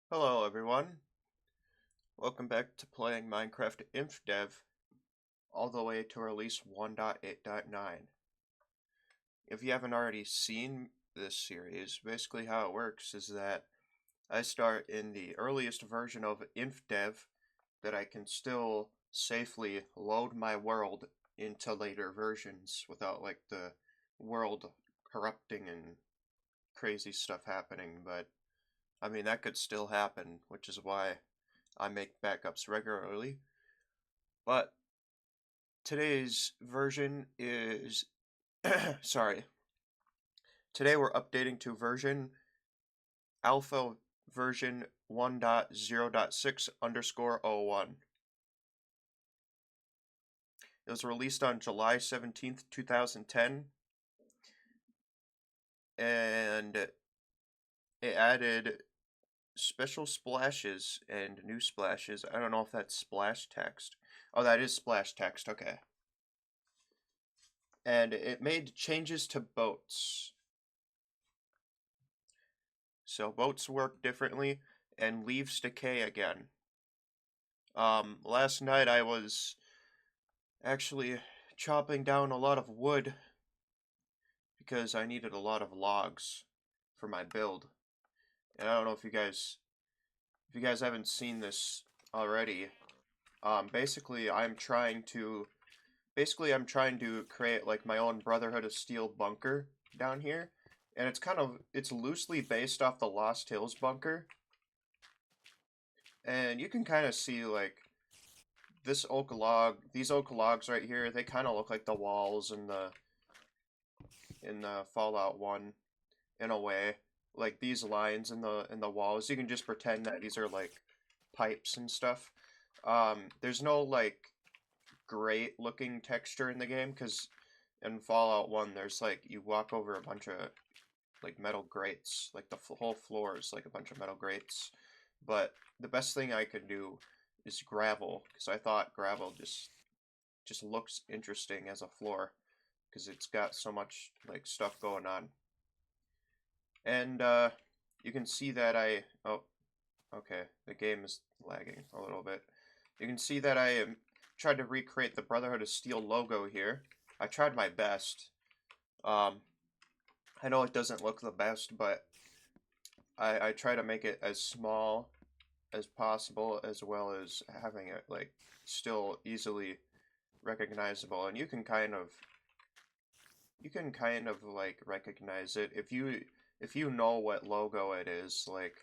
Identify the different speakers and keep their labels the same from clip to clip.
Speaker 1: Hello everyone, welcome back to playing Minecraft Infdev all the way to release 1.8.9. If you haven't already seen this series, basically how it works is that I start in the earliest version of Infdev that I can still safely load my world into later versions without like the world corrupting and crazy stuff happening, but I mean that could still happen, which is why I make backups regularly. But today's version is, sorry, today we're updating to alpha version 1.0.6 underscore 01. It was released on July 17th, 2010, and it added special splashes and new splashes. I don't know if that's splash text. Oh, that is splash text, okay. And it made changes to boats. So boats work differently, and leaves decay again. Last night I was actually chopping down a lot of wood because I needed a lot of logs for my build. And I don't know if you guys haven't seen this already. Basically I'm trying to create like my own Brotherhood of Steel bunker down here. And it's loosely based off the Lost Hills bunker. And you can kind of see like these oak logs right here, they kind of look like the walls in the Fallout 1 in a way. Like these lines in the walls, you can just pretend that these are like pipes and stuff. There's no like great looking texture in the game because in Fallout 1 there's like you walk over a bunch of like metal grates, like the whole floor is like a bunch of metal grates. But the best thing I could do is gravel because I thought gravel just looks interesting as a floor because it's got so much like stuff going on. And you can see that oh, okay, the game is lagging a little bit. You can see that I tried to recreate the Brotherhood of Steel logo here. I tried my best. I know it doesn't look the best, but I try to make it as small as possible, as well as having it like still easily recognizable. And you can kind of like recognize it if you know what logo it is, like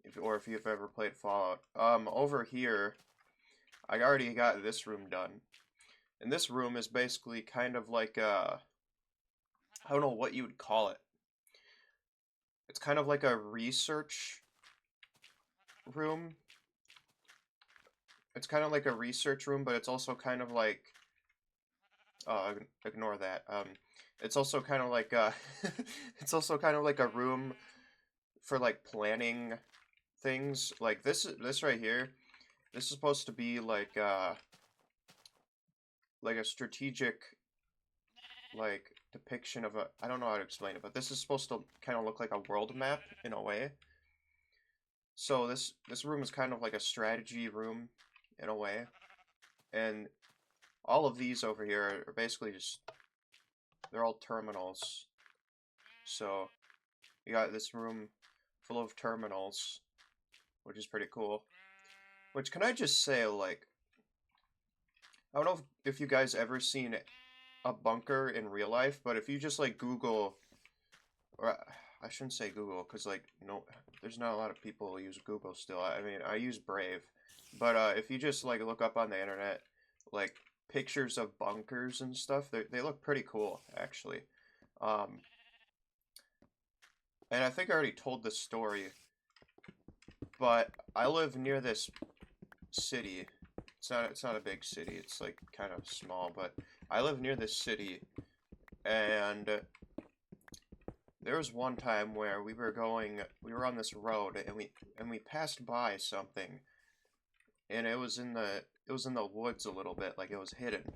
Speaker 1: if you've ever played Fallout. Over here, I already got this room done, and this room is basically kind of like I don't know what you would call it. It's kind of like a research room. It's kind of like a research room, but it's also kind of like ignore that. It's also kind of like it's also kind of like a room for like planning things. Like this right here. This is supposed to be like a strategic like depiction of a I don't know how to explain it, but this is supposed to kind of look like a world map in a way. So this room is kind of like a strategy room in a way. And all of these over here are basically just they're all terminals. So you got this room full of terminals, which is pretty cool. Which can I just say, like, I don't know if you guys ever seen a bunker in real life, but if you just like Google, or I shouldn't say Google, because like no, there's not a lot of people who use Google still. I mean, I use Brave, but if you just like look up on the internet, like pictures of bunkers and stuff, they look pretty cool actually. Um, and I think I already told this story, but I live near this city. It's not a big city. It's like kind of small, but I live near this city, and there was one time where we were on this road, and we passed by something, and it was in the woods a little bit, like it was hidden,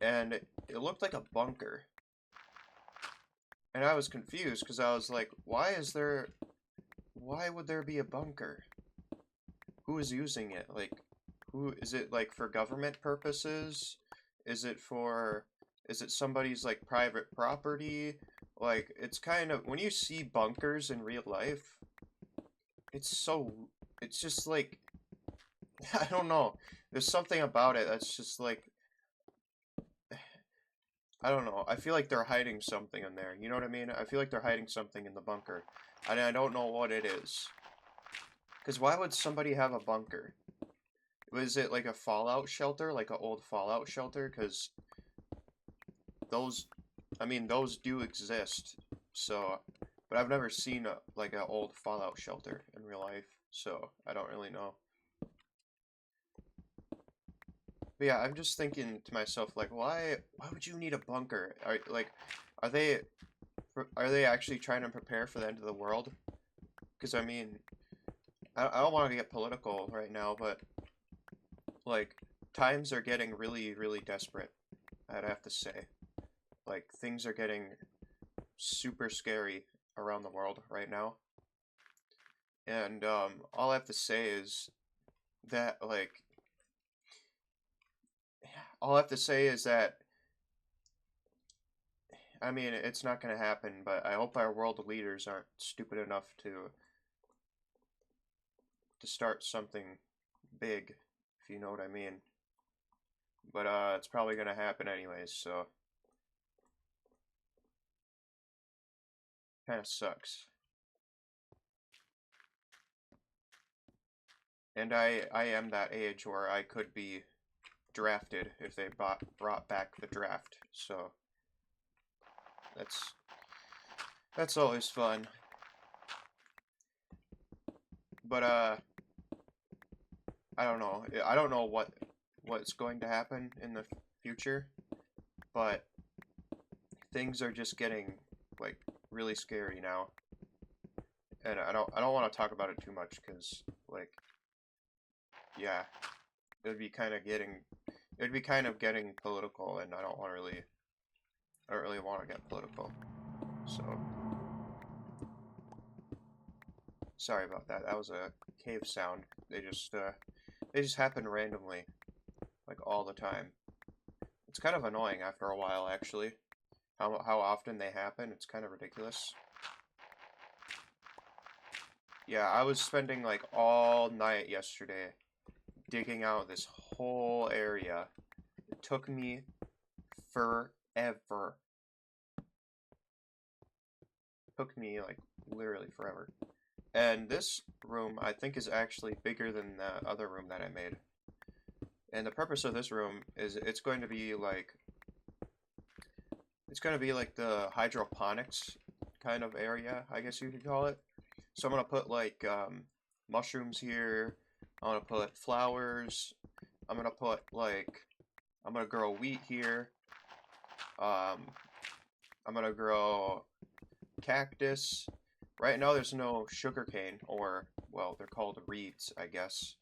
Speaker 1: and it looked like a bunker, and I was confused because I was like, why would there be a bunker? Who is using it? Like, who is it, like for government purposes? Is it somebody's like private property? Like, it's kind of, when you see bunkers in real life, it's just like, I don't know. There's something about it that's just like, I don't know. I feel like they're hiding something in there. You know what I mean? I feel like they're hiding something in the bunker. And I don't know what it is. Because why would somebody have a bunker? Was it like a fallout shelter? Like an old fallout shelter? Because those, I mean, those do exist. So, but I've never seen like an old fallout shelter in real life. So, I don't really know. But yeah, I'm just thinking to myself, like, why would you need a bunker? Are they actually trying to prepare for the end of the world? Because I mean, I don't want to get political right now, but like times are getting really, really desperate. I'd have to say, like things are getting super scary around the world right now, and all I have to say is that all I have to say is that I mean, it's not going to happen, but I hope our world leaders aren't stupid enough to start something big, if you know what I mean. But it's probably going to happen anyways, so kind of sucks. And I am that age where I could be drafted if they brought back the draft, so that's always fun. But I don't know. I don't know what's going to happen in the future, but things are just getting like really scary now. And I don't want to talk about it too much cuz like yeah, it would be kind of getting political, and I don't really want to get political. So sorry about that. That was a cave sound. They just happen randomly, like all the time. It's kind of annoying after a while, actually. How often they happen, it's kind of ridiculous. Yeah, I was spending like all night yesterday digging out this whole area. It took me forever. It took me like literally forever. And this room, I think, is actually bigger than the other room that I made. And the purpose of this room is it's going to be like the hydroponics kind of area, I guess you could call it. So I'm gonna put like mushrooms here. I'm gonna put flowers. I'm gonna grow wheat here. I'm gonna grow cactus. Right now there's no sugarcane, or well, they're called reeds, I guess.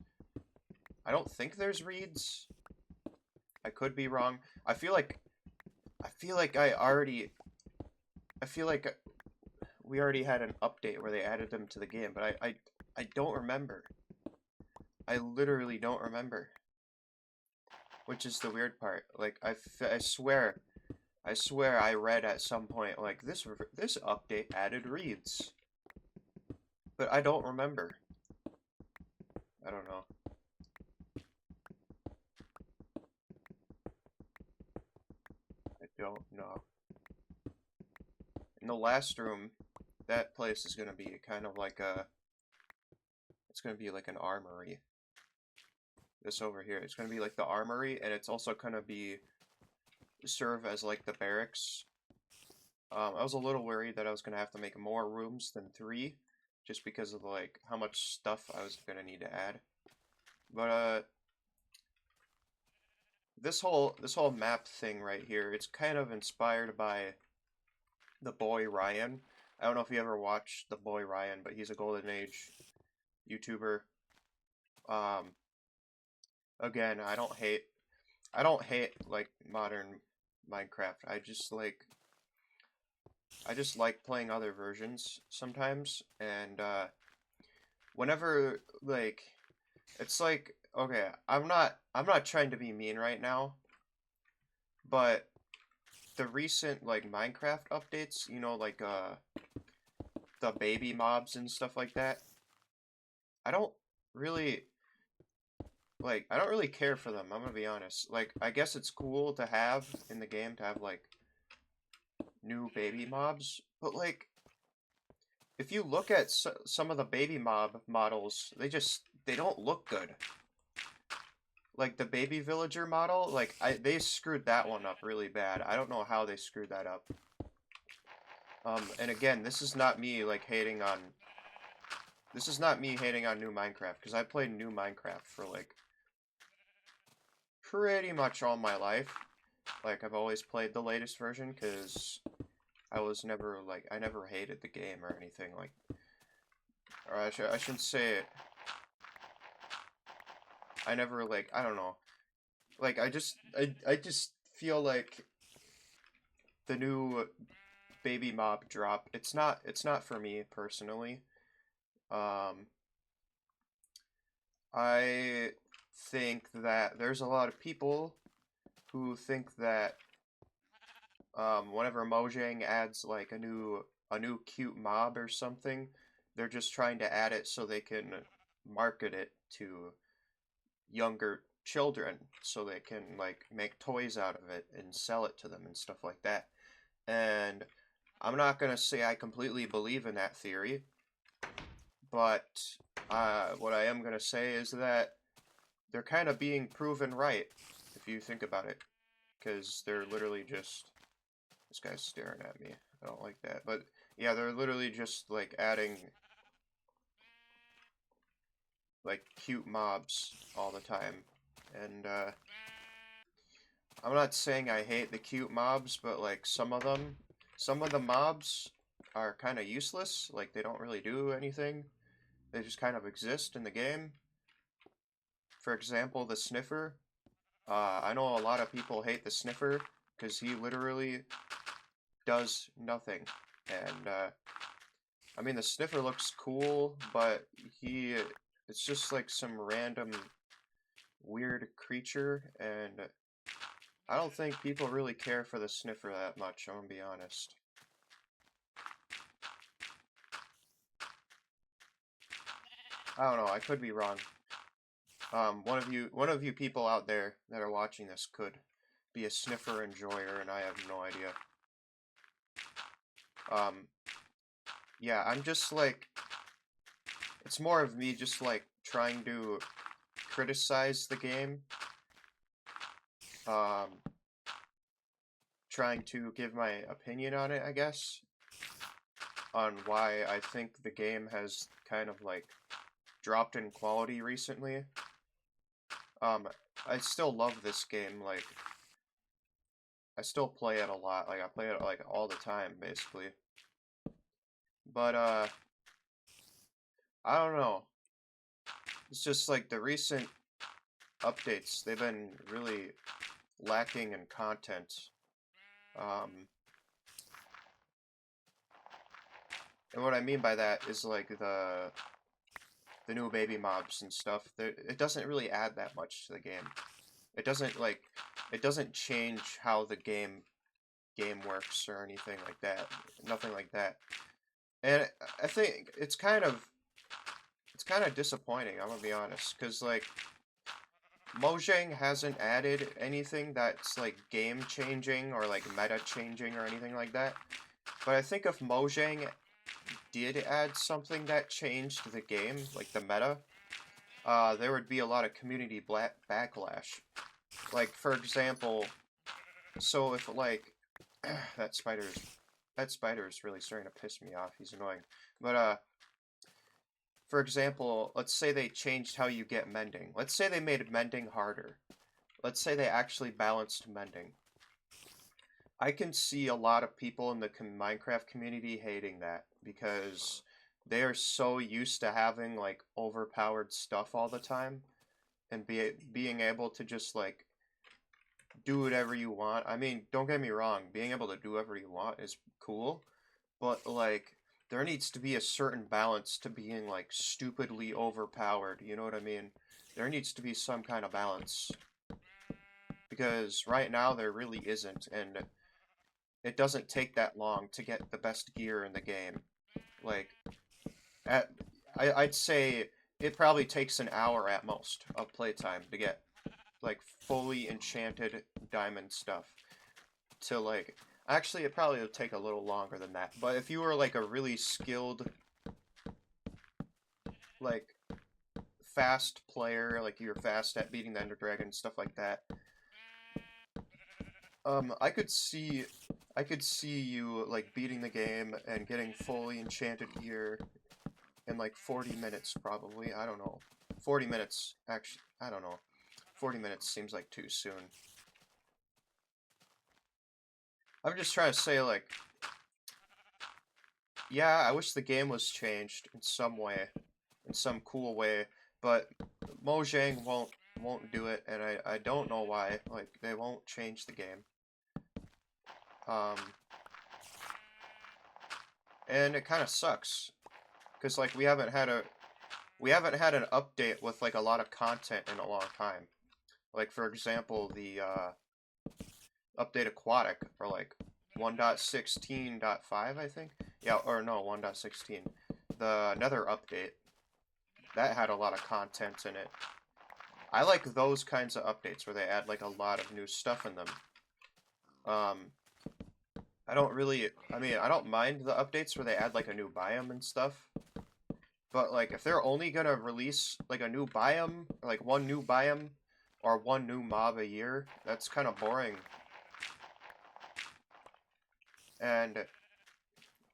Speaker 1: I don't think there's reeds. I could be wrong. I feel like we already had an update where they added them to the game, but I don't remember. I literally don't remember. Which is the weird part. Like I swear I read at some point like this update added reeds. But I don't remember. I don't know. I don't know. In the last room, that place is gonna be kind of like it's gonna be like an armory. This over here, it's gonna be like the armory, and it's also gonna serve as like the barracks. I was a little worried that I was gonna have to make more rooms than 3, just because of like how much stuff I was gonna need to add. But this whole map thing right here, it's kind of inspired by the boy Ryan. I don't know if you ever watched the boy Ryan, but he's a Golden Age YouTuber. Again, I don't hate like modern Minecraft. I just like playing other versions sometimes, and whenever like it's like okay, I'm not trying to be mean right now, but the recent like Minecraft updates, you know, like the baby mobs and stuff like that, I don't really I don't really care for them, I'm gonna be honest. Like I guess it's cool to have in the game to have like new baby mobs, but like if you look at some of the baby mob models, they don't look good. Like the baby villager model, they screwed that one up really bad. I don't know how they screwed that up. And again, this is not me hating on new Minecraft because I played new Minecraft for like pretty much all my life. Like I've always played the latest version because I never hated the game or anything like. Or I shouldn't say it. I never I don't know. Like I just feel like the new baby mob drop. It's not for me personally. Um, I think that there's a lot of people who think that whenever Mojang adds like a new cute mob or something, they're just trying to add it so they can market it to younger children so they can like make toys out of it and sell it to them and stuff like that. And I'm not gonna say I completely believe in that theory, but what I am gonna say is that they're kind of being proven right if you think about it, because they're literally just this guy's staring at me. I don't like that, but yeah, they're literally just like adding like cute mobs all the time, and I'm not saying I hate the cute mobs, but like some of the mobs are kind of useless. Like they don't really do anything. They just kind of exist in the game. For example, the sniffer. I know a lot of people hate the sniffer because he literally does nothing. And I mean, the sniffer looks cool, but it's just like some random weird creature, and I don't think people really care for the sniffer that much, I'm gonna be honest. I don't know, I could be wrong. One of you people out there that are watching this could be a sniffer enjoyer, and I have no idea. Um, yeah, I'm just like, it's more of me just like trying to criticize the game, um, trying to give my opinion on it, I guess, on why I think the game has kind of like dropped in quality recently. Um, I still love this game, like, I still play it a lot, like, I play it, like, all the time, basically. But, I don't know. It's just, like, the recent updates, they've been really lacking in content. Um, and what I mean by that is, like, the new baby mobs and stuff, it doesn't really add that much to the game. It doesn't, like, it doesn't change how the game works or anything like that. Nothing like that. And I think it's kind of disappointing, I'm gonna be honest, because like Mojang hasn't added anything that's like game changing or like meta changing or anything like that. But I think if Mojang did add something that changed the game, like the meta, there would be a lot of community backlash. Like for example, so if like that spider is really starting to piss me off. He's annoying. But for example, let's say they changed how you get mending. Let's say they made mending harder. Let's say they actually balanced mending. I can see a lot of people in the Minecraft community hating that because they are so used to having like overpowered stuff all the time and being able to just like do whatever you want. I mean, don't get me wrong, being able to do whatever you want is cool, but like there needs to be a certain balance to being like stupidly overpowered, you know what I mean? There needs to be some kind of balance. Because right now there really isn't, and it doesn't take that long to get the best gear in the game. Like, at I'd say it probably takes an hour at most of playtime to get like fully enchanted diamond stuff to like actually it probably would take a little longer than that. But if you were like a really skilled like fast player, like you're fast at beating the Ender Dragon, stuff like that, I could see you like beating the game and getting fully enchanted gear in like 40 minutes probably. I don't know. 40 minutes actually, I don't know. 40 minutes seems like too soon. I'm just trying to say like yeah, I wish the game was changed in some way, in some cool way, but Mojang won't do it and I don't know why. Like they won't change the game. Um and it kind of sucks because like we haven't had an update with like a lot of content in a long time. Like for example, the update Aquatic for like 1.16.5, I think. Yeah, or no, 1.16. The Nether update that had a lot of content in it. I like those kinds of updates where they add like a lot of new stuff in them. Um, I don't really, I mean, I don't mind the updates where they add like a new biome and stuff. But like if they're only gonna release like a new biome, like one new biome or one new mob a year, that's kind of boring. And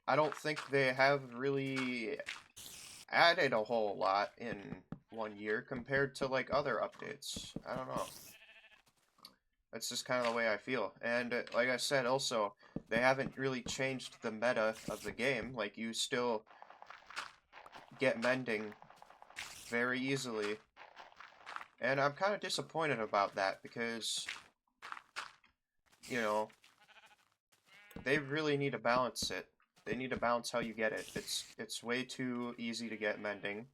Speaker 1: I don't think they have really added a whole lot in 1 year compared to like other updates. I don't know. That's just kind of the way I feel. And like I said, also, they haven't really changed the meta of the game. Like you still get mending very easily. And I'm kind of disappointed about that because, you know, they really need to balance it. They need to balance how you get it. It's way too easy to get mending.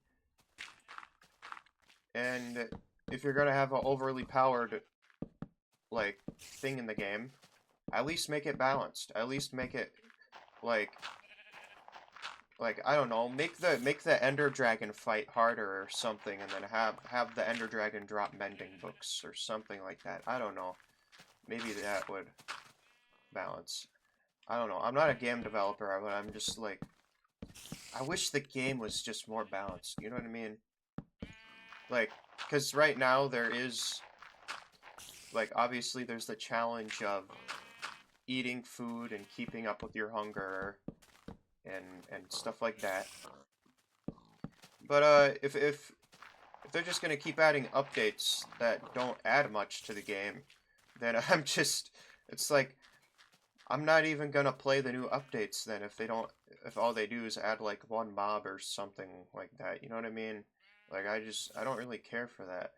Speaker 1: And if you're gonna have an overly powered like thing in the game, at least make it balanced. At least make it like I don't know, make the Ender Dragon fight harder or something, and then have the Ender Dragon drop mending books or something like that. I don't know. Maybe that would balance. I don't know. I'm not a game developer, but I'm just like I wish the game was just more balanced. You know what I mean? Like, because right now there is like obviously there's the challenge of eating food and keeping up with your hunger and stuff like that. But if they're just gonna keep adding updates that don't add much to the game, then I'm just it's like I'm not even gonna play the new updates then if all they do is add like one mob or something like that. You know what I mean? Like I don't really care for that.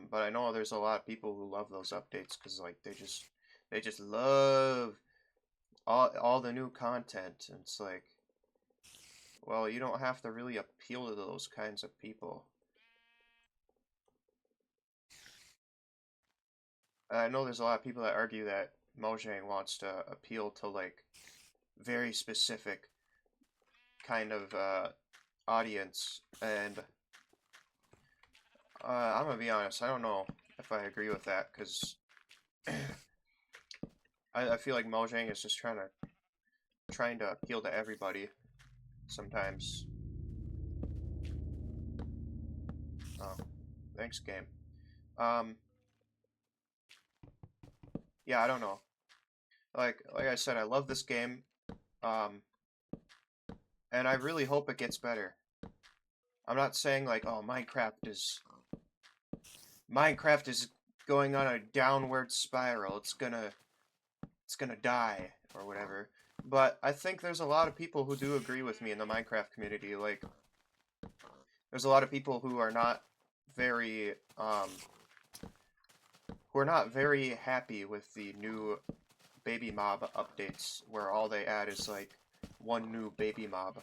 Speaker 1: But I know there's a lot of people who love those updates because like they just love all the new content. And it's like, well, you don't have to really appeal to those kinds of people. I know there's a lot of people that argue that Mojang wants to appeal to like very specific kind of audience, and I'm gonna be honest, I don't know if I agree with that because I feel like Mojang is just trying to appeal to everybody sometimes. Oh, thanks, game. Um, yeah, I don't know. Like I said, I love this game. Um, and I really hope it gets better. I'm not saying like, oh, Minecraft is going on a downward spiral. It's gonna die or whatever. But I think there's a lot of people who do agree with me in the Minecraft community. Like, there's a lot of people who are not very happy with the new baby mob updates, where all they add is like one new baby mob,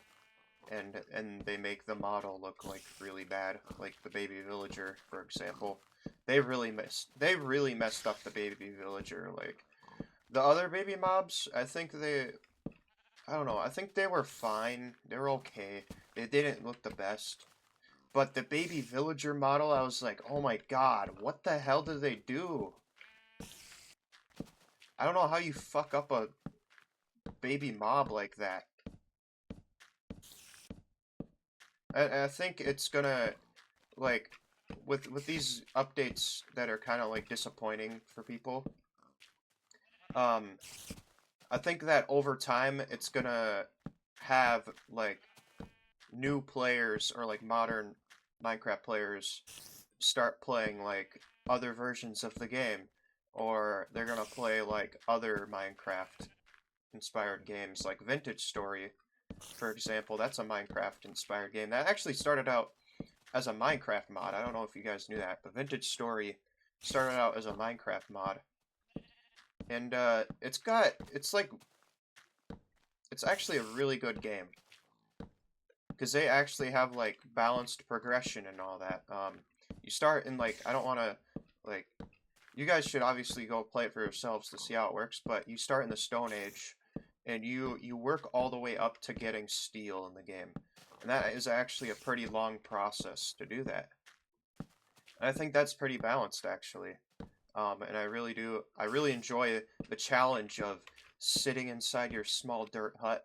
Speaker 1: and they make the model look like really bad, like the baby villager, for example. They really messed up the baby villager. Like the other baby mobs, I don't know, I think they were fine. They were okay. They didn't look the best. But the baby villager model, I was like, oh my god, what the hell did they do? I don't know how you fuck up a baby mob like that. I think it's gonna, like, with these updates that are kind of like disappointing for people, um, I think that over time it's gonna have like new players or like modern Minecraft players start playing like other versions of the game, or they're gonna play like other Minecraft inspired games like Vintage Story, for example. That's a Minecraft inspired game that actually started out as a Minecraft mod. I don't know if you guys knew that, but Vintage Story started out as a Minecraft mod. And it's actually a really good game. Because they actually have like balanced progression and all that. You start in like, I don't want to, like, you guys should obviously go play it for yourselves to see how it works, but you start in the Stone Age, and you work all the way up to getting steel in the game. And that is actually a pretty long process to do that. And I think that's pretty balanced, actually. And I really enjoy the challenge of sitting inside your small dirt hut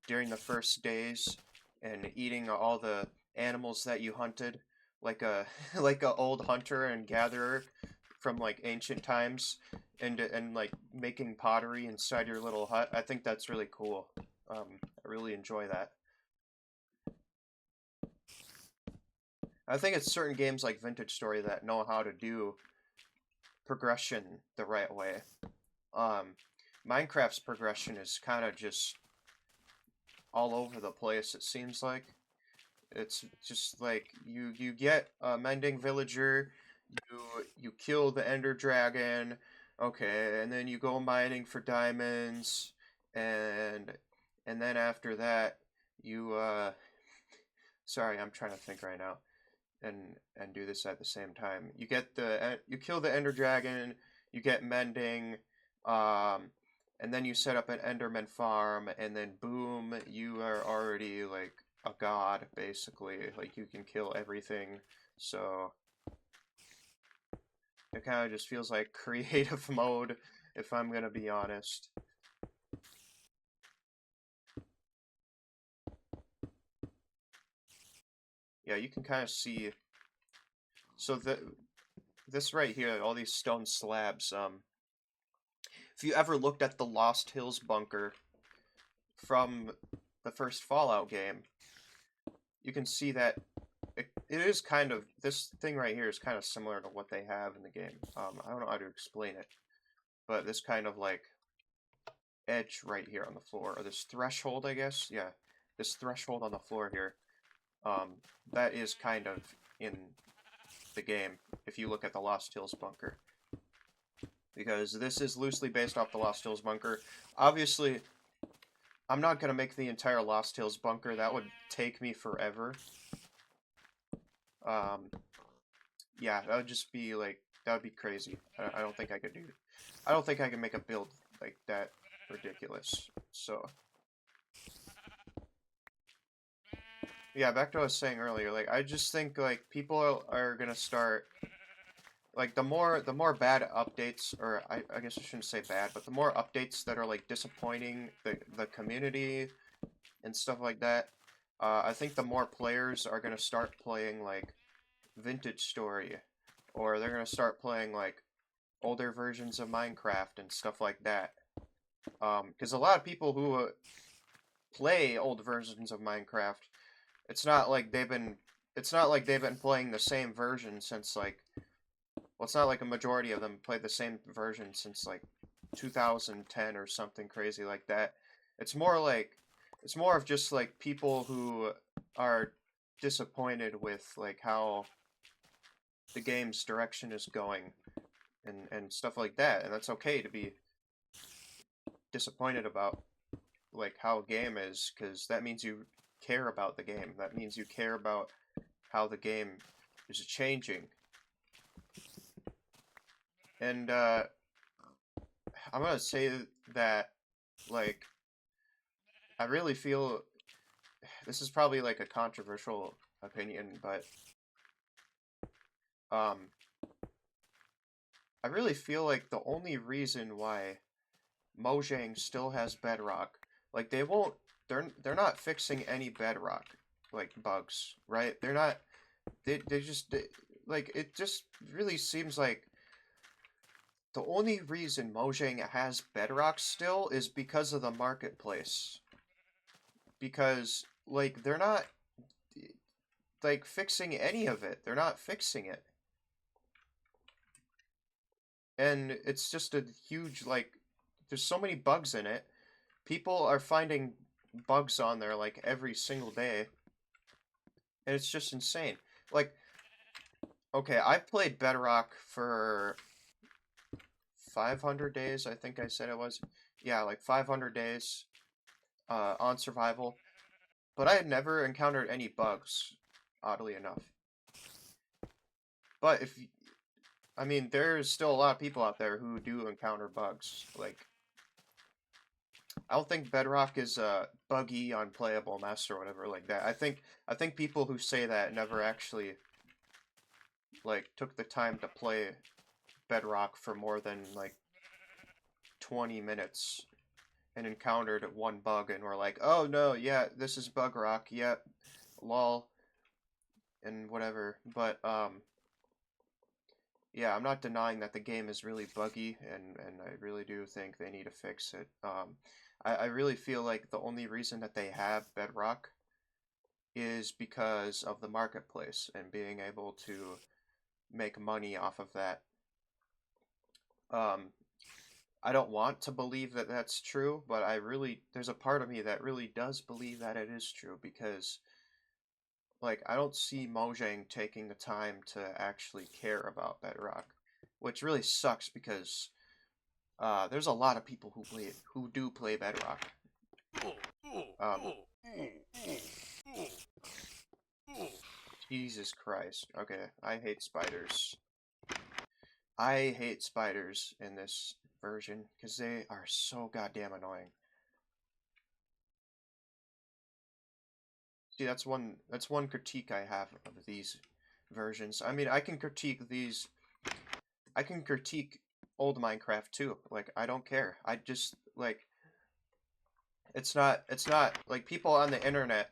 Speaker 1: during the first days and eating all the animals that you hunted, like a like a old hunter and gatherer from like ancient times, and like making pottery inside your little hut. I think that's really cool. I really enjoy that. I think it's certain games like Vintage Story that know how to do progression the right way. Um, Minecraft's progression is kind of just all over the place, it seems like. It's just like you get a mending villager, you kill the ender dragon, okay, and then you go mining for diamonds, and and then after that you sorry, I'm trying to think right now and do this at the same time. You kill the ender dragon, you get mending, um, and then you set up an enderman farm, and then boom, you are already like a god basically. Like you can kill everything. So it kind of just feels like creative mode, if I'm gonna be honest. Yeah, you can kind of see. So this right here, all these stone slabs. If you ever looked at the Lost Hills bunker from the first Fallout game, you can see that it is kind of, this thing right here is kind of similar to what they have in the game. I don't know how to explain it, but this kind of like edge right here on the floor, or this threshold, I guess. Yeah, this threshold on the floor here. That is kind of in the game if you look at the Lost Hills bunker, because this is loosely based off the Lost Hills bunker. Obviously, I'm not going to make the entire Lost Hills bunker. That would take me forever. Um, yeah, that would just be like, that would be crazy. I don't think I could do it. I don't think I can make a build like that ridiculous. So, yeah, back to what I was saying earlier. Like, I just think like people are gonna start, like, the more bad updates, or I guess I shouldn't say bad, but the more updates that are like disappointing the community and stuff like that, I think the more players are gonna start playing like Vintage Story, or they're gonna start playing like older versions of Minecraft and stuff like that. Because a lot of people who play old versions of Minecraft, it's not like they've been it's not like they've been playing the same version since like, well, it's not like a majority of them played the same version since like 2010 or something crazy like that. It's more like, it's more of just like people who are disappointed with like how the game's direction is going, and stuff like that, and that's okay to be disappointed about. like how a game is, because that means you care about the game. That means you care about how the game is changing. And I'm gonna say that, like, I really feel this is probably like a controversial opinion, but um, I really feel like the only reason why Mojang still has Bedrock, like they're not fixing any Bedrock like bugs, right? They're not they just like it just really seems like the only reason Mojang has Bedrock still is because of the marketplace. Because like they're not like fixing any of it. They're not fixing it. And it's just a huge like there's so many bugs in it. People are finding bugs on there like every single day. And it's just insane. Like okay, I played Bedrock for 500 days, I think I said it was. Yeah, like 500 days on survival. But I had never encountered any bugs, oddly enough. But if I mean, there's still a lot of people out there who do encounter bugs. Like, I don't think Bedrock is a buggy, unplayable mess or whatever like that. I think people who say that never actually like took the time to play Bedrock for more than like 20 minutes and encountered one bug and were like, "Oh no, yeah, this is bug rock, yep, lol," and whatever. But yeah, I'm not denying that the game is really buggy, and I really do think they need to fix it. I really feel like the only reason that they have Bedrock is because of the marketplace and being able to make money off of that. Um, I don't want to believe that that's true, but there's a part of me that really does believe that it is true because, like, I don't see Mojang taking the time to actually care about Bedrock, which really sucks because there's a lot of people who do play Bedrock. Um, Jesus Christ. Okay, I hate spiders. I hate spiders in this version because they are so goddamn annoying. See, that's one critique I have of these versions. I mean, I can critique old Minecraft too. Like, I don't care. I just like it's not like people on the internet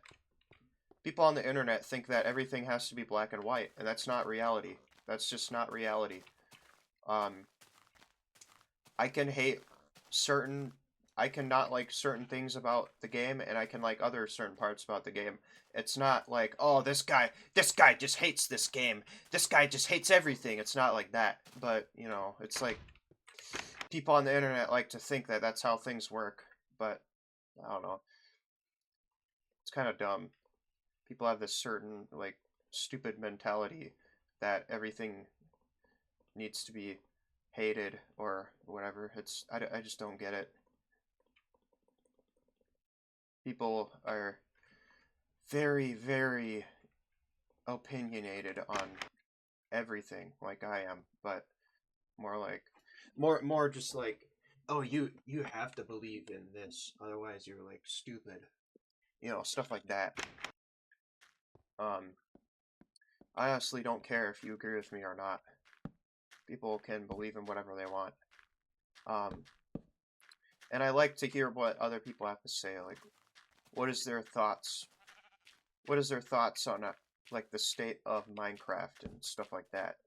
Speaker 1: think that everything has to be black and white, and that's not reality. That's just not reality. Um, I can hate certain, I can not like certain things about the game, and I can like other certain parts about the game. It's not like, oh, this guy just hates this game. This guy just hates everything. It's not like that. But, you know, it's like people on the internet like to think that that's how things work. But, I don't know. It's kind of dumb. People have this certain, like, stupid mentality that everything needs to be hated or whatever. I just don't get it. People are very, very opinionated on everything, like I am, but more like, more just like, oh, you have to believe in this, otherwise you're like stupid, stuff like that. Um, I honestly don't care if you agree with me or not. People can believe in whatever they want. Um, and I like to hear what other people have to say, like, what is their thoughts? What is their thoughts on like the state of Minecraft and stuff like that?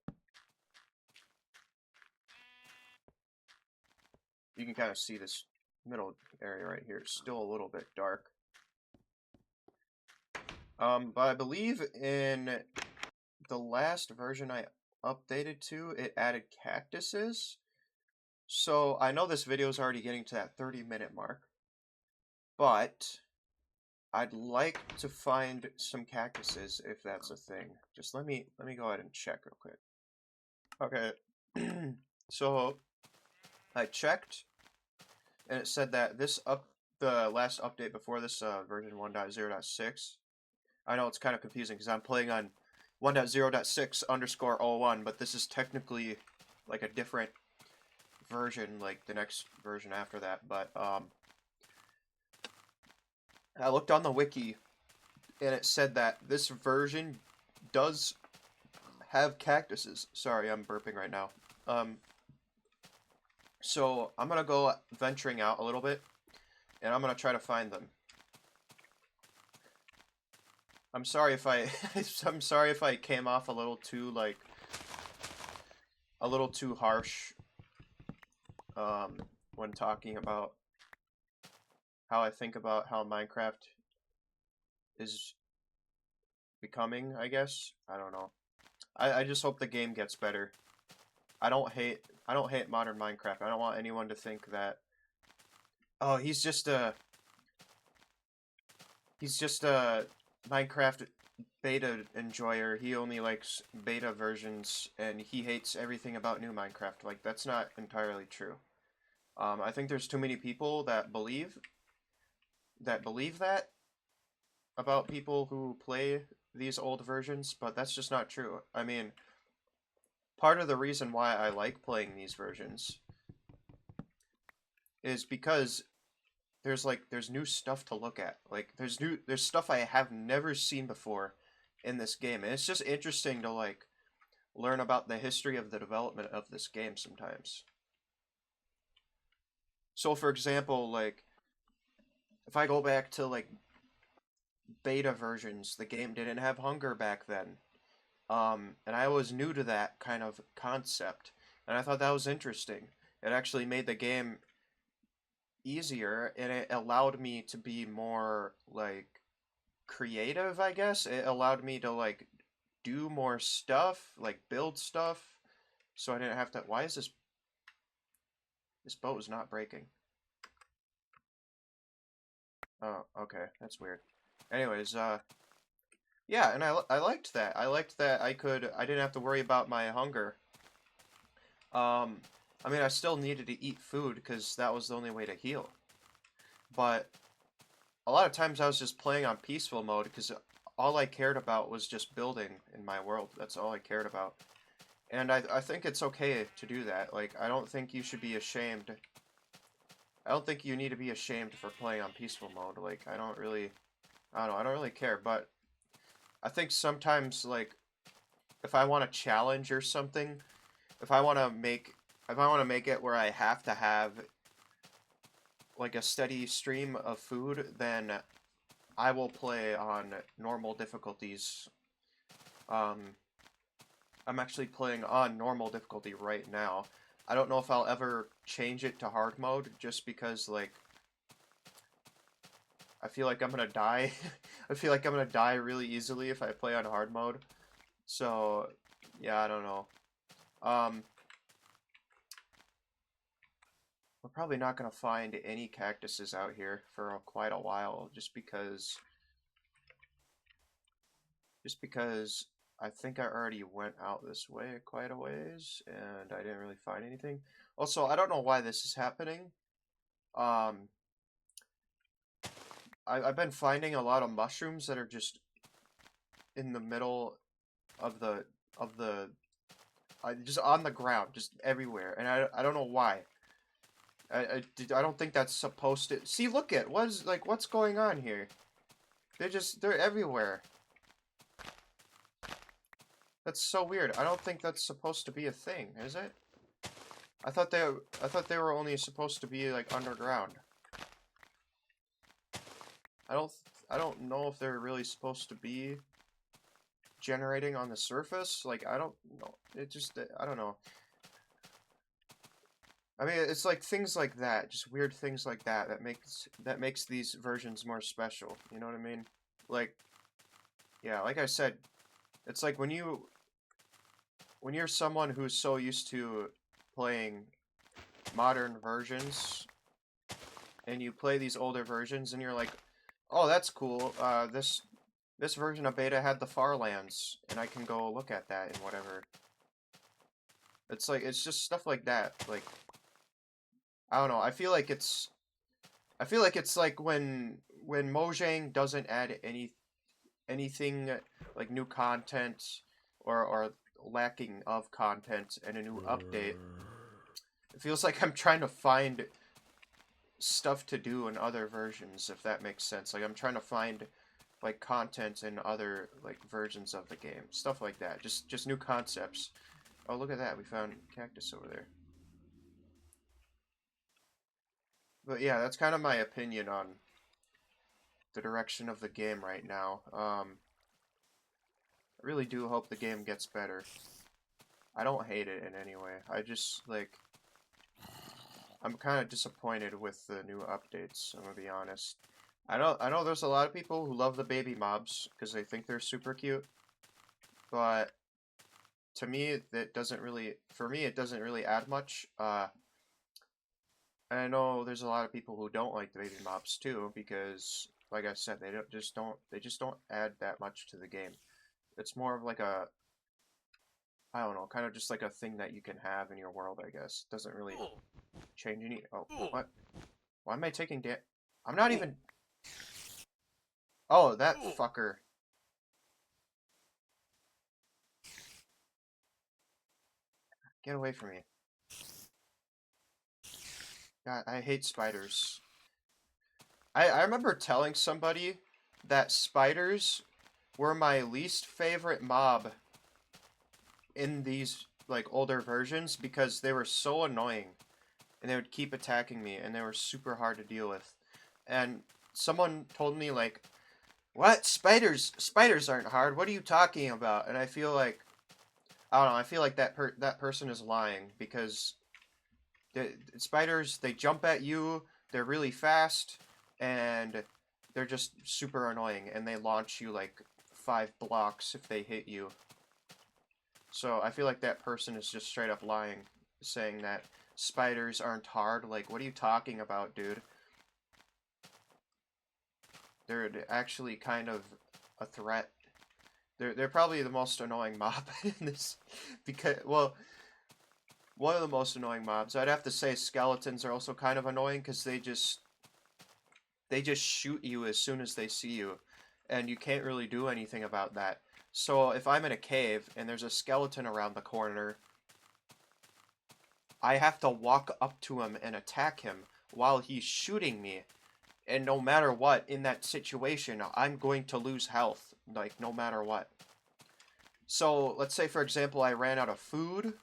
Speaker 1: You can kind of see this middle area right here. It's still a little bit dark. But I believe in the last version I updated to, it added cactuses. So I know this video is already getting to that 30-minute mark, but I'd like to find some cactuses if that's a thing. Just let me go ahead and check real quick. Okay. So I checked and it said that the last update before this, version 1.0.6. I know it's kind of confusing because I'm playing on 1.0.6_01, but this is technically like a different version, like the next version after that. But I looked on the wiki and it said that this version does have cactuses. Sorry, I'm burping right now. So I'm gonna go venturing out a little bit, and I'm gonna try to find them. I'm sorry if I I'm sorry if I came off a little too a little too harsh when talking about how I think about how Minecraft is becoming, I guess. I don't know. I just hope the game gets better. I don't hate modern Minecraft. I don't want anyone to think that, oh, he's just a Minecraft beta enjoyer. He only likes beta versions and he hates everything about new Minecraft. Like, that's not entirely true. I think there's too many people that believe that about people who play these old versions, but that's just not true. I mean, part of the reason why I like playing these versions is because there's new stuff to look at. Like there's stuff I have never seen before in this game. And it's just interesting to like learn about the history of the development of this game sometimes. So for example, like if I go back to like beta versions, the game didn't have hunger back then. And I was new to that kind of concept, and I thought that was interesting. It actually made the game easier, and it allowed me to be more like creative, I guess. It allowed me to like do more stuff, like build stuff, so I didn't have to. Why is this boat is not breaking? Oh, okay, that's weird. Anyways, yeah, and I liked that. I liked that I didn't have to worry about my hunger. I mean, I still needed to eat food because that was the only way to heal. But a lot of times I was just playing on peaceful mode because all I cared about was just building in my world. That's all I cared about. And I think it's okay to do that. Like, I don't think you should be ashamed. I don't think you need to be ashamed for playing on peaceful mode. Like, I don't know, I don't really care. But I think sometimes, like, if I want to challenge or something, if I want to make it where I have to have like a steady stream of food, then I will play on normal difficulties. I'm actually playing on normal difficulty right now. I don't know if I'll ever change it to hard mode just because like I feel like I'm gonna die. I feel like I'm gonna die really easily if I play on hard mode. So yeah, I don't know. We're probably not gonna find any cactuses out here for quite a while, just because I think I already went out this way quite a ways, and I didn't really find anything. Also, I don't know why this is happening. Um, I've been finding a lot of mushrooms that are just in the middle of the just on the ground, just everywhere, and I don't know why. I don't think that's supposed to. See, look at what's going on here. They're everywhere. That's so weird. I don't think that's supposed to be a thing, is it? I thought they were only supposed to be like underground. I don't I don't know if they're really supposed to be generating on the surface. Like I don't know. It just I don't know. I mean, it's like things like that, just weird things like that that makes these versions more special. You know what I mean? Like yeah, like I said, it's like when you're someone who's so used to playing modern versions and you play these older versions and you're like, "Oh, that's cool. This version of beta had the Farlands and I can go look at that and whatever." It's like it's just stuff like that. Like I don't know. I feel like I feel like it's like when Mojang doesn't add anything like new content or lacking of content and a new update. It feels like I'm trying to find stuff to do in other versions, if that makes sense. Like I'm trying to find like content in other like versions of the game, stuff like that. Just new concepts. Oh, look at that! We found cactus over there. But yeah, that's kind of my opinion on the direction of the game right now. I really do hope the game gets better. I don't hate it in any way. I just like I'm kind of disappointed with the new updates. I'm gonna be honest. I know there's a lot of people who love the baby mobs because they think they're super cute, but to me that doesn't really for me it doesn't really add much. And I know there's a lot of people who don't like the baby mobs too because like I said they just don't add that much to the game. It's more of like a I don't know, kind of just like a thing that you can have in your world, I guess. It doesn't really change any. Oh, what? Why am I taking da- I'm not even. Oh, that fucker. Get away from me. God, I hate spiders. I remember telling somebody that spiders were my least favorite mob in these like older versions because they were so annoying and they would keep attacking me and they were super hard to deal with. And someone told me like, "What? Spiders aren't hard. What are you talking about?" And I feel like I don't know, I feel like that person is lying because the spiders they jump at you, they're really fast and they're just super annoying and they launch you like 5 blocks if they hit you. So I feel like that person is just straight up lying, saying that spiders aren't hard. Like, what are you talking about, dude? They're actually kind of a threat. They're probably the most annoying mob in this because well, one of the most annoying mobs. I'd have to say skeletons are also kind of annoying because they just shoot you as soon as they see you, and you can't really do anything about that. So if I'm in a cave and there's a skeleton around the corner, I have to walk up to him and attack him while he's shooting me. And no matter what, in that situation, I'm going to lose health, like no matter what. So let's say, for example, I ran out of food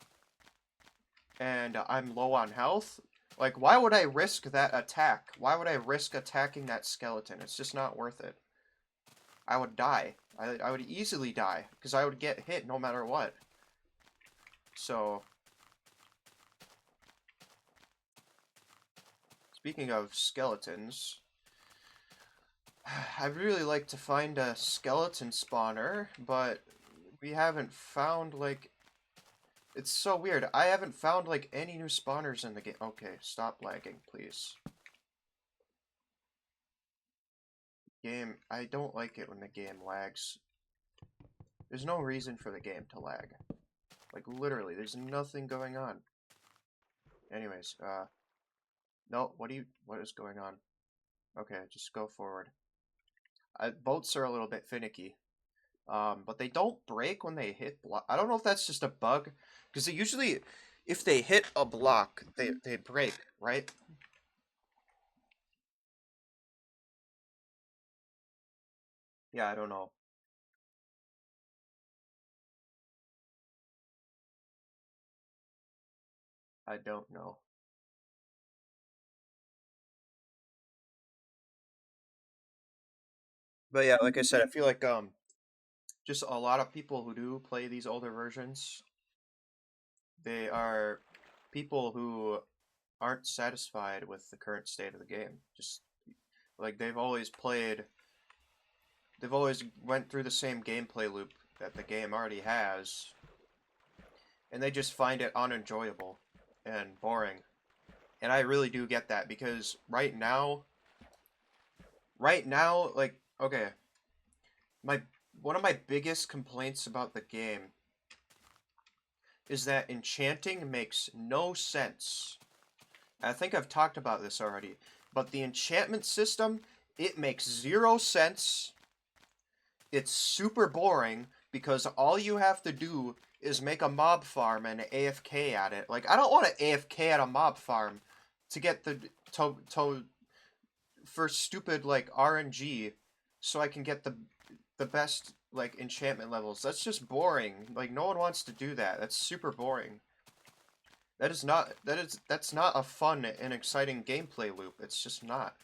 Speaker 1: and I'm low on health. Like, why would I risk that attack? Why would I risk attacking that skeleton? It's just not worth it. I would die. I would easily die because I would get hit no matter what. So, speaking of skeletons, I'd really like to find a skeleton spawner, but we haven't found like it's so weird. I haven't found like any new spawners in the game. Okay, stop lagging, please. Game, I don't like it when the game lags. There's no reason for the game to lag. Like literally, there's nothing going on. Anyways, no, what is going on? Okay, just go forward. Boats are a little bit finicky. But they don't break when they hit block. I don't know if that's just a bug, because they usually, if they hit a block, they break, right? Yeah, I don't know. I don't know. But yeah, like I said, I feel like just a lot of people who do play these older versions, they are people who aren't satisfied with the current state of the game. Just like they've always went through the same gameplay loop that the game already has, and they just find it unenjoyable and boring. And I really do get that because right now, like, okay, my one of my biggest complaints about the game is that enchanting makes no sense. I think I've talked about this already, But the enchantment system, it makes zero sense. It's super boring because all you have to do is make a mob farm and AFK at it. Like, I don't want to AFK at a mob farm to get for stupid like RNG so I can get the best like enchantment levels. That's just boring. Like, no one wants to do that. That's super boring. That's not a fun and exciting gameplay loop. It's just not.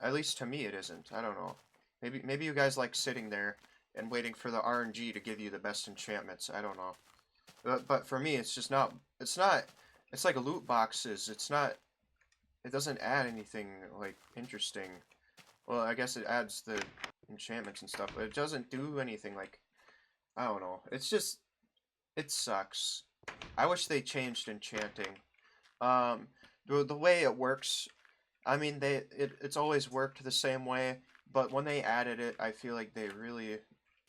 Speaker 1: At least to me it isn't. I don't know. Maybe you guys like sitting there and waiting for the RNG to give you the best enchantments. I don't know. But for me it's just not it's like loot boxes. It doesn't add anything like interesting. Well, I guess it adds the enchantments and stuff, but it doesn't do anything like I don't know. It's just it sucks. I wish they changed enchanting. Um, the way it works, I mean, it's always worked the same way, but when they added it, I feel like they really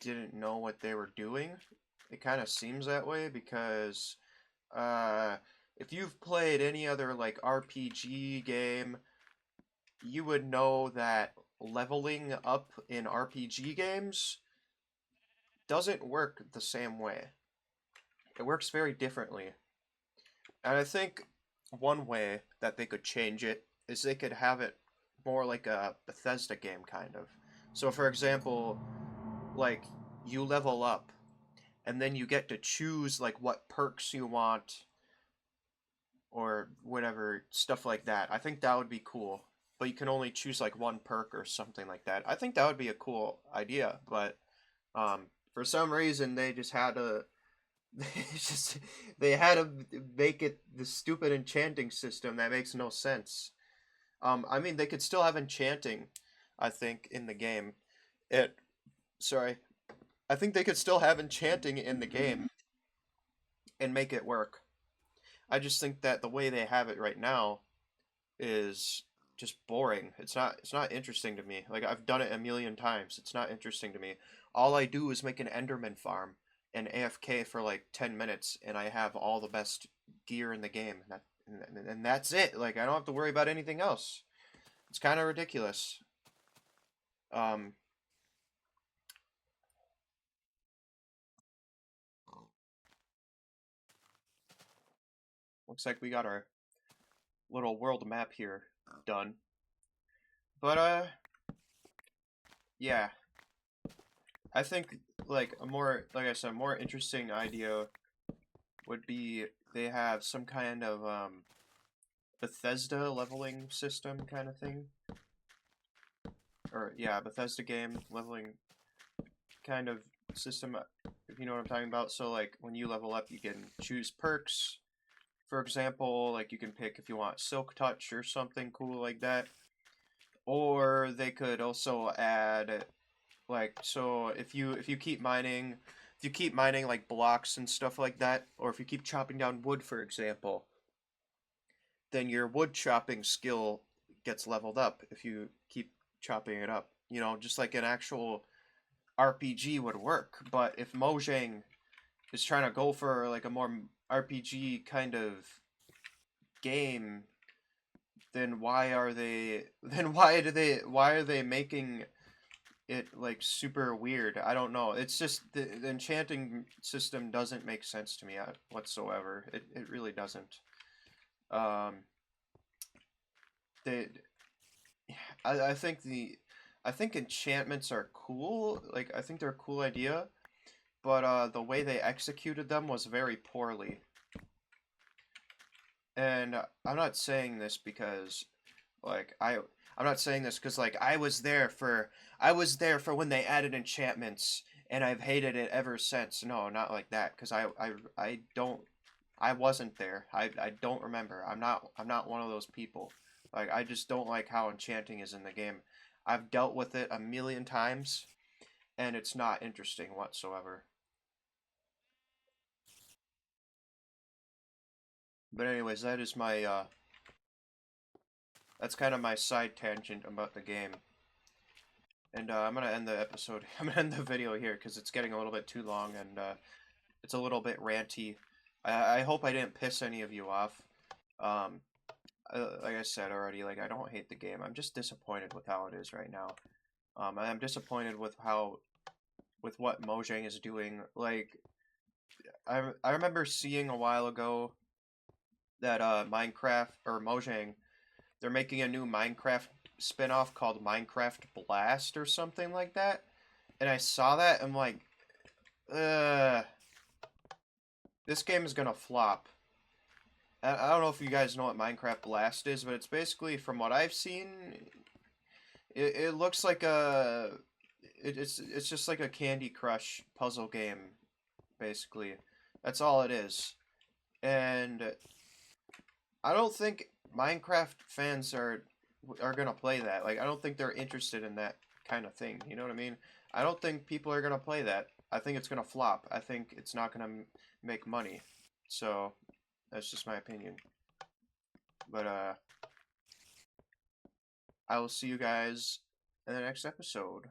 Speaker 1: didn't know what they were doing. It kind of seems that way because uh, if you've played any other like RPG game, you would know that leveling up in RPG games doesn't work the same way. It works very differently. And I think one way that they could change it is they could have it more like a Bethesda game, kind of. So, for example, like you level up, and then you get to choose like what perks you want or whatever stuff like that. I think that would be cool. But you can only choose like one perk or something like that. I think that would be a cool idea, but for some reason they just had to it's just they had to make it the stupid enchanting system that makes no sense. I mean they could still have enchanting, I think, in the game. It sorry, I think they could still have enchanting in the game and make it work. I just think that the way they have it right now is just boring. It's not interesting to me. Like I've done it a million times. It's not interesting to me. All I do is make an Enderman farm and AFK for like 10 minutes and I have all the best gear in the game. And that's it. Like I don't have to worry about anything else. It's kind of ridiculous. Um Looks like we got our little world map here done. But yeah, I think like a more like I said, more interesting idea would be they have some kind of Bethesda leveling system kind of thing. Or yeah, Bethesda game leveling kind of system, if you know what I'm talking about. So like when you level up, you can choose perks. For example, like you can pick if you want Silk Touch or something cool like that. Or they could also add like so if you keep mining like blocks and stuff like that, or if you keep chopping down wood, for example, then your wood chopping skill gets leveled up if you keep chopping it up. You know, just like an actual RPG would work. But if Mojang is trying to go for like a more RPG kind of game, then why are they making it like super weird? I don't know. It's just the enchanting system doesn't make sense to me whatsoever. It really doesn't. Um, they I think I think enchantments are cool. Like I think they're a cool idea, but the way they executed them was very poorly. And I'm not saying this because like I'm not saying this because like I was there for when they added enchantments and I've hated it ever since. No, not like that because I don't I wasn't there. I don't remember. I'm not one of those people. Like I just don't like how enchanting is in the game. I've dealt with it a million times and it's not interesting whatsoever. But anyways, that's kind of my side tangent about the game. And I'm gonna end the episode. I'm gonna end the video here because it's getting a little bit too long and it's a little bit ranty. I hope I didn't piss any of you off. Um, like I said already, like I don't hate the game. I'm just disappointed with how it is right now. I'm disappointed with what Mojang is doing. Like I remember seeing a while ago that Minecraft or Mojang, they're making a new Minecraft spin-off called Minecraft Blast or something like that. And I saw that, I'm like, this game is gonna flop. I don't know if you guys know what Minecraft Blast is, but it's basically, from what I've seen, it looks like it's just like a Candy Crush puzzle game, basically. That's all it is. And I don't think Minecraft fans are gonna play that. Like, I don't think they're interested in that kind of thing. You know what I mean? I don't think people are gonna play that. I think it's gonna flop. I think it's not gonna make money. So that's just my opinion. But I will see you guys in the next episode.